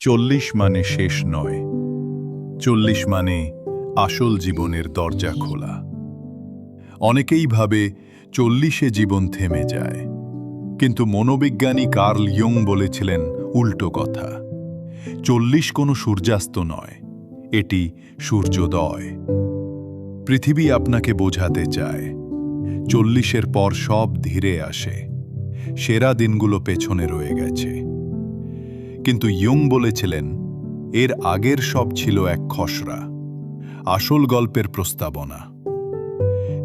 40 মানে শেষ নয়, 40 মানে আসল জীবনের দরজা খোলা। অনেকেই ভাবে 40-এ জীবন থেমে যায়, কিন্তু মনোবিজ্ঞানী কার্ল ইয়ং বলেছিলেন উল্টো কথা। 40 কোনো সূর্যাস্ত নয়, এটি সূর্যোদয়। পৃথিবী আপনাকে বোঝাতে চায় 40-এর পর সব ধীরে আসে, সেরা দিনগুলো পেছনে রয়ে গেছে। কিন্তু ইয়ং বলেছিলেন এর আগের সব ছিল এক খসড়া, আসল গল্পের প্রস্তাবনা।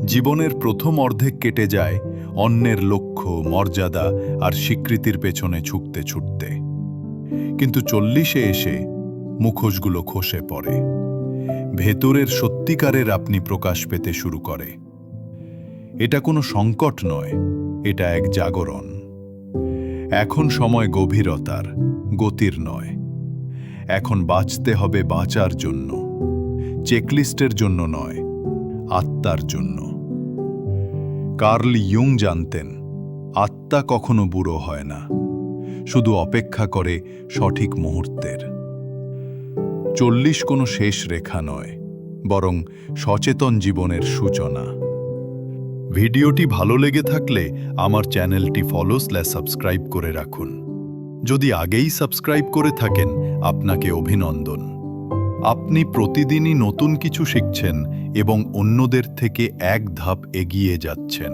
জীবনের প্রথম অর্ধেক কেটে যায় অন্যের লক্ষ্য, মর্যাদা আর স্বীকৃতির পেছনে ছুটতে ছুটতে। কিন্তু 40-এ এসে মুখোশগুলো খসে পড়ে, ভেতরের সত্যিকারের আপনি প্রকাশ পেতে শুরু করে। এটা কোনো সংকট নয়, এটা এক জাগরণ। এখন সময় গভীরতার, গতির নয়। এখন বাঁচতে হবে বাঁচার জন্য, চেকলিস্টের জন্য নয়, আত্মার জন্য। কার্ল ইয়ং জানতেন আত্মা কখনো বুড়ো হয় না, শুধু অপেক্ষা করে সঠিক মুহূর্তের। 40 কোনো শেষ রেখা নয়, বরং সচেতন জীবনের সূচনা। ভিডিওটি ভালো লেগে থাকলে আমার চ্যানেলটি সাবস্ক্রাইব করে রাখুন। যদি আগেই সাবস্ক্রাইব করে থাকেন, আপনাকে অভিনন্দন। আপনি প্রতিদিনই নতুন কিছু শিখছেন এবং অন্যদের থেকে এক ধাপ এগিয়ে যাচ্ছেন।